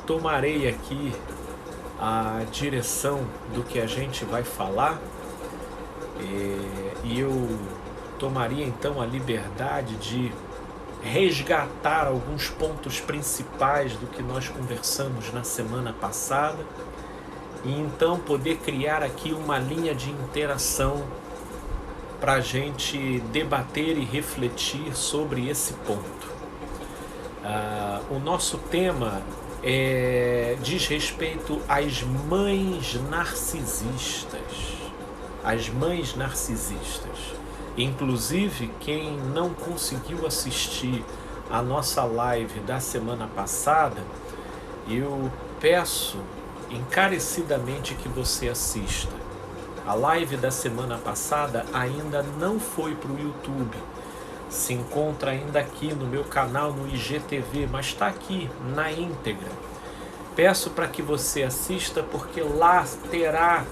tomarei aqui a direção do que a gente vai falar, e eu tomaria então a liberdade de resgatar alguns pontos principais do que nós conversamos na semana passada e então poder criar aqui uma linha de interação para a gente debater e refletir sobre esse ponto. O nosso tema diz respeito às mães narcisistas. As mães narcisistas. Inclusive, quem não conseguiu assistir a nossa live da semana passada, eu peço encarecidamente que você assista. A live da semana passada ainda não foi para o YouTube. Se encontra ainda aqui no meu canal no IGTV, mas está aqui na íntegra. Peço para que você assista, porque lá terá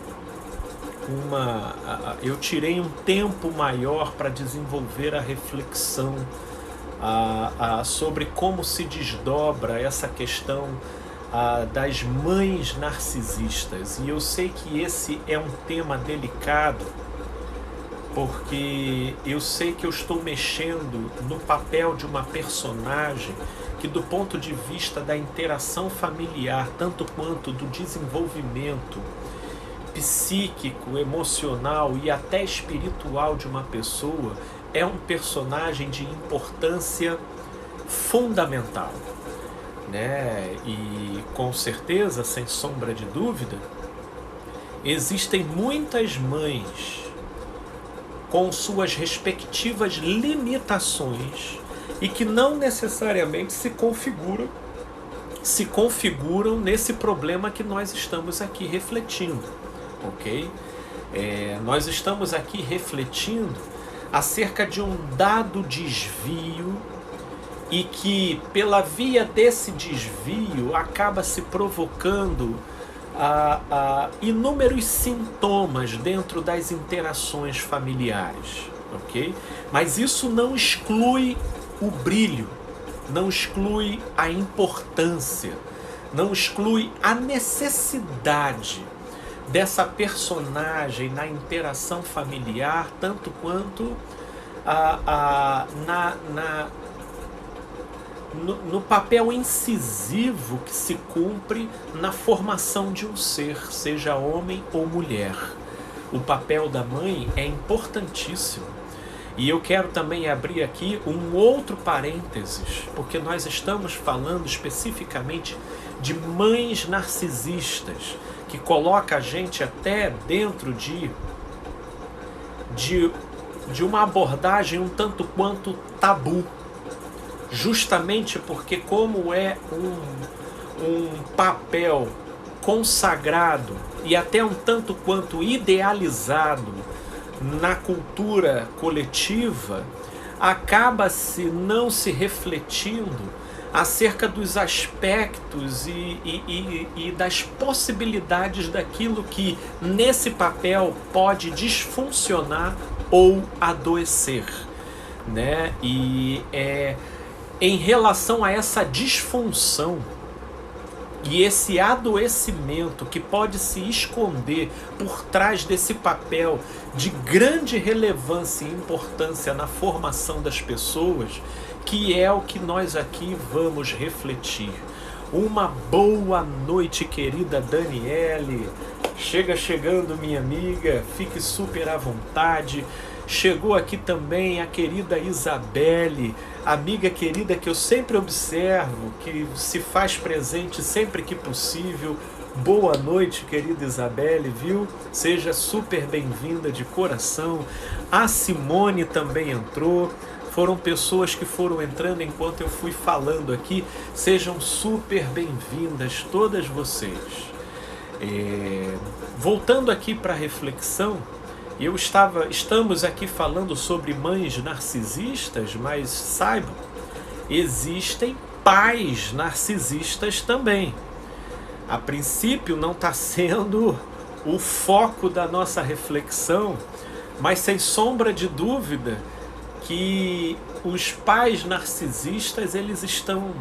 eu tirei um tempo maior para desenvolver a reflexão sobre como se desdobra essa questão das mães narcisistas. E eu sei que esse é um tema delicado, porque eu sei que eu estou mexendo no papel de uma personagem que, do ponto de vista da interação familiar, tanto quanto do desenvolvimento psíquico, emocional e até espiritual de uma pessoa, é um personagem de importância fundamental, né? E com certeza, sem sombra de dúvida, existem muitas mães com suas respectivas limitações e que não necessariamente se configuram nesse problema que nós estamos aqui refletindo, ok? Nós estamos aqui refletindo acerca de um dado desvio e que, pela via desse desvio, acaba se provocando inúmeros sintomas dentro das interações familiares, ok? Mas isso não exclui o brilho, não exclui a importância, não exclui a necessidade dessa personagem na interação familiar, tanto quanto no papel incisivo que se cumpre na formação de um ser, seja homem ou mulher. O papel da mãe é importantíssimo. E eu quero também abrir aqui um outro parênteses, porque nós estamos falando especificamente de mães narcisistas, que coloca a gente até dentro de uma abordagem um tanto quanto tabu, justamente porque, como é um papel consagrado e até um tanto quanto idealizado na cultura coletiva, acaba-se não se refletindo acerca dos aspectos e das possibilidades daquilo que nesse papel pode disfuncionar ou adoecer, né? E em relação a essa disfunção e esse adoecimento que pode se esconder por trás desse papel de grande relevância e importância na formação das pessoas, que é o que nós aqui vamos refletir. Uma boa noite, querida Daniele. Chegando, minha amiga, fique super à vontade. Chegou aqui também a querida Isabelle, amiga querida que eu sempre observo, que se faz presente sempre que possível. Boa noite, querida Isabelle, viu? Seja super bem-vinda de coração. A Simone também entrou. Foram pessoas que foram entrando enquanto eu fui falando aqui. Sejam super bem-vindas todas vocês. Voltando aqui para a reflexão, estamos aqui falando sobre mães narcisistas, mas saibam, existem pais narcisistas também. A princípio não está sendo o foco da nossa reflexão, mas sem sombra de dúvida que os pais narcisistas, eles estão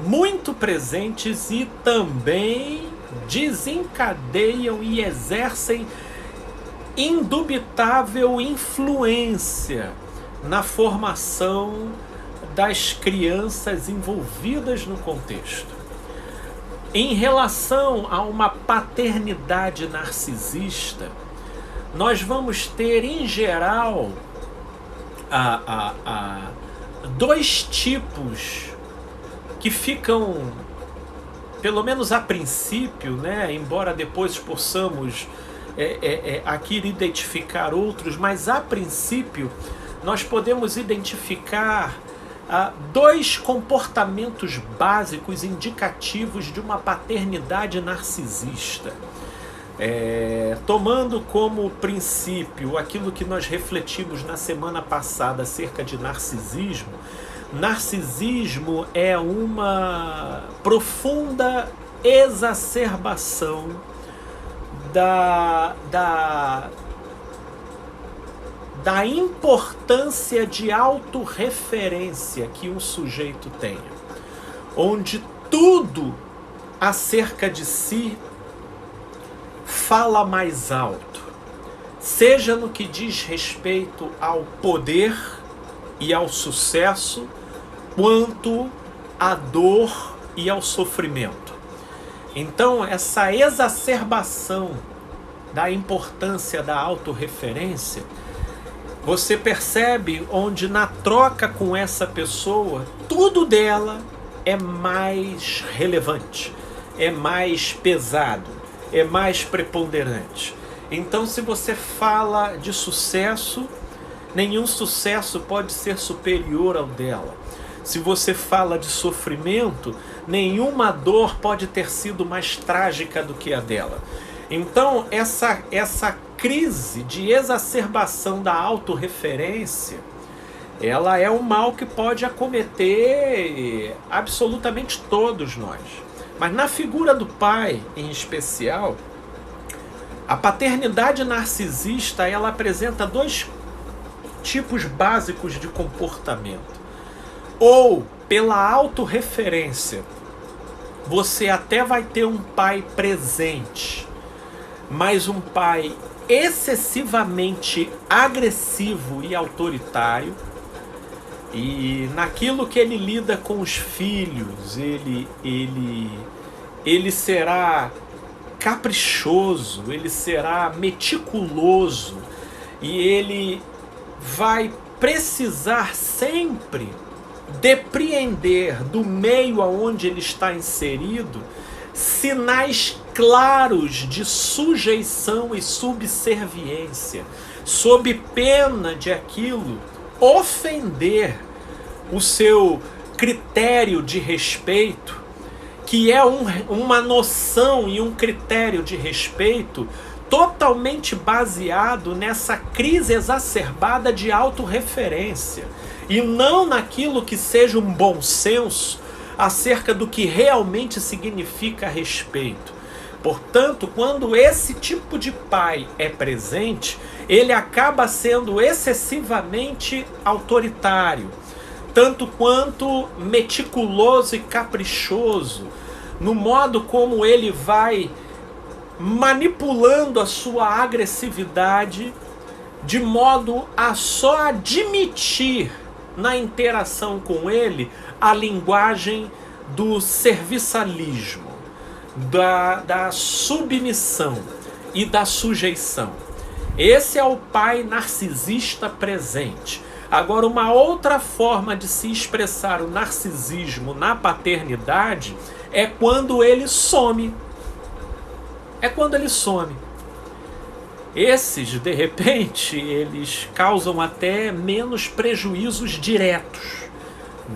muito presentes e também desencadeiam e exercem indubitável influência na formação das crianças envolvidas no contexto. Em relação a uma paternidade narcisista, nós vamos ter, em geral, dois tipos que ficam, pelo menos a princípio, né, embora depois possamos aqui identificar outros, mas a princípio nós podemos identificar dois comportamentos básicos indicativos de uma paternidade narcisista. Tomando como princípio aquilo que nós refletimos na semana passada acerca de narcisismo, narcisismo é uma profunda exacerbação da importância de autorreferência que um sujeito tenha, onde tudo acerca de si fala mais alto, seja no que diz respeito ao poder e ao sucesso, quanto à dor e ao sofrimento. Então, essa exacerbação da importância da autorreferência, você percebe onde na troca com essa pessoa, tudo dela é mais relevante, é mais pesado, é mais preponderante. Então, se você fala de sucesso, nenhum sucesso pode ser superior ao dela. Se você fala de sofrimento, nenhuma dor pode ter sido mais trágica do que a dela. Então, essa crise de exacerbação da autorreferência, ela é um mal que pode acometer absolutamente todos nós. Mas na figura do pai, em especial, a paternidade narcisista, ela apresenta dois tipos básicos de comportamento. Ou, pela autorreferência, você até vai ter um pai presente, mas um pai excessivamente agressivo e autoritário, e naquilo que ele lida com os filhos, ele será caprichoso, ele será meticuloso, e ele vai precisar sempre depreender do meio aonde ele está inserido sinais claros de sujeição e subserviência, sob pena de aquilo ofender o seu critério de respeito, que é uma noção e um critério de respeito totalmente baseado nessa crise exacerbada de autorreferência, e não naquilo que seja um bom senso acerca do que realmente significa respeito. Portanto, quando esse tipo de pai é presente, ele acaba sendo excessivamente autoritário, tanto quanto meticuloso e caprichoso, no modo como ele vai manipulando a sua agressividade, de modo a só admitir na interação com ele a linguagem do serviçalismo, da submissão e da sujeição. Esse é o pai narcisista presente. Agora, uma outra forma de se expressar o narcisismo na paternidade é quando ele some. É quando ele some. Esses, de repente, eles causam até menos prejuízos diretos,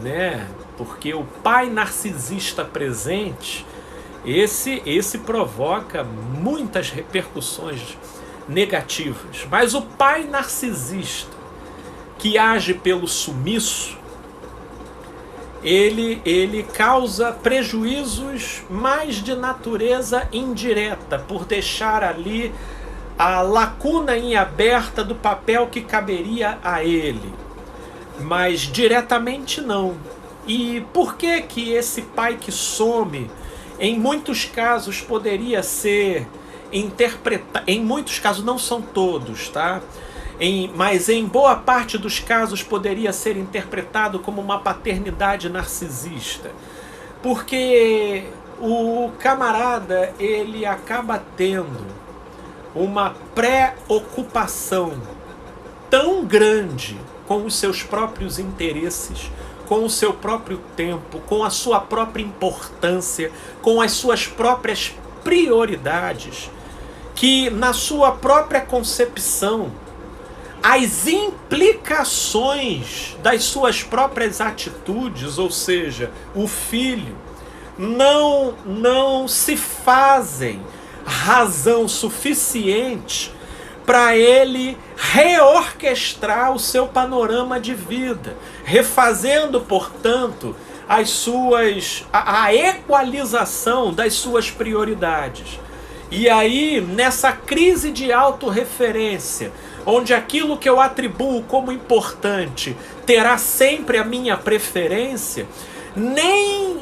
né? Porque o pai narcisista presente, esse provoca muitas repercussões negativas. Mas o pai narcisista, que age pelo sumiço, ele causa prejuízos mais de natureza indireta, por deixar ali a lacuna em aberta do papel que caberia a ele, mas diretamente não. E por que que esse pai que some, em muitos casos poderia ser interpretado, em muitos casos, não são todos, tá? Mas em boa parte dos casos poderia ser interpretado como uma paternidade narcisista. Porque o camarada, ele acaba tendo uma preocupação tão grande com os seus próprios interesses, com o seu próprio tempo, com a sua própria importância, com as suas próprias prioridades, que na sua própria concepção, as implicações das suas próprias atitudes, ou seja, o filho, não se fazem razão suficiente para ele reorquestrar o seu panorama de vida, refazendo, portanto, a equalização das suas prioridades. E aí, nessa crise de autorreferência, onde aquilo que eu atribuo como importante terá sempre a minha preferência, nem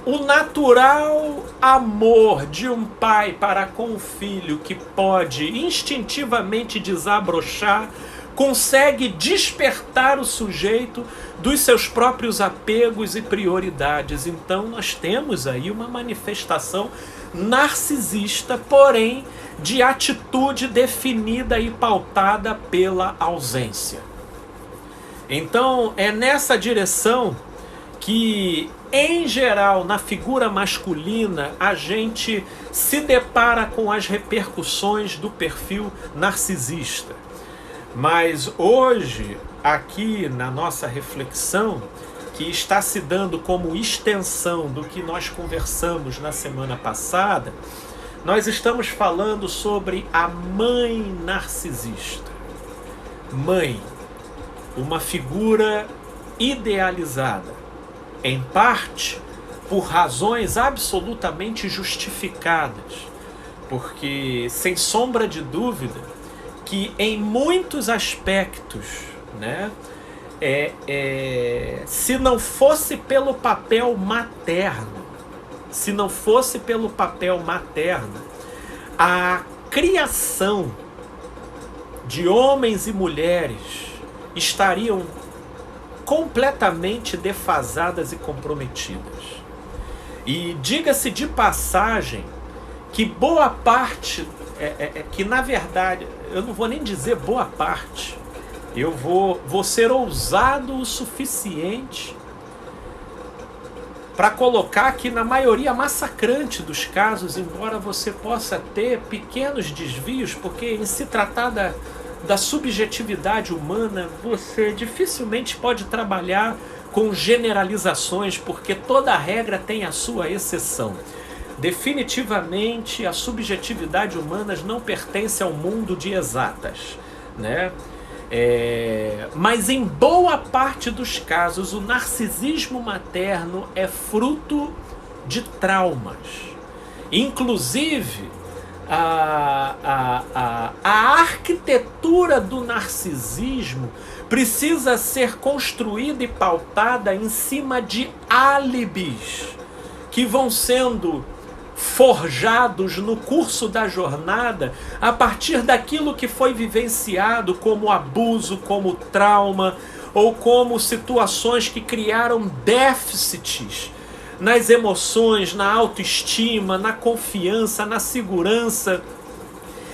o natural amor de um pai para com o filho, que pode instintivamente desabrochar, consegue despertar o sujeito dos seus próprios apegos e prioridades. Então nós temos aí uma manifestação narcisista, porém de atitude definida e pautada pela ausência. Então é nessa direção que, em geral, na figura masculina, a gente se depara com as repercussões do perfil narcisista. Mas hoje, aqui na nossa reflexão, que está se dando como extensão do que nós conversamos na semana passada, nós estamos falando sobre a mãe narcisista. Mãe, uma figura idealizada, em parte por razões absolutamente justificadas, porque, sem sombra de dúvida, que em muitos aspectos, né, se não fosse pelo papel materno, a criação de homens e mulheres estariam completamente defasadas e comprometidas. E diga-se de passagem que boa parte, que na verdade, eu não vou nem dizer boa parte, eu vou ser ousado o suficiente para colocar que na maioria massacrante dos casos, embora você possa ter pequenos desvios, porque em se tratar da subjetividade humana, você dificilmente pode trabalhar com generalizações, porque toda regra tem a sua exceção. Definitivamente, a subjetividade humana não pertence ao mundo de exatas, né? Mas em boa parte dos casos, o narcisismo materno é fruto de traumas. Inclusive, a arquitetura do narcisismo precisa ser construída e pautada em cima de álibis que vão sendo forjados no curso da jornada a partir daquilo que foi vivenciado como abuso, como trauma, ou como situações que criaram déficits nas emoções, na autoestima, na confiança, na segurança.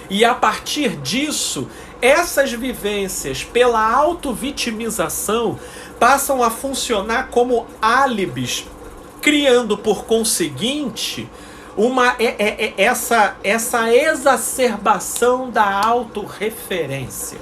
E a partir disso, essas vivências, pela autovitimização, passam a funcionar como álibis, criando, por conseguinte, essa exacerbação da autorreferência.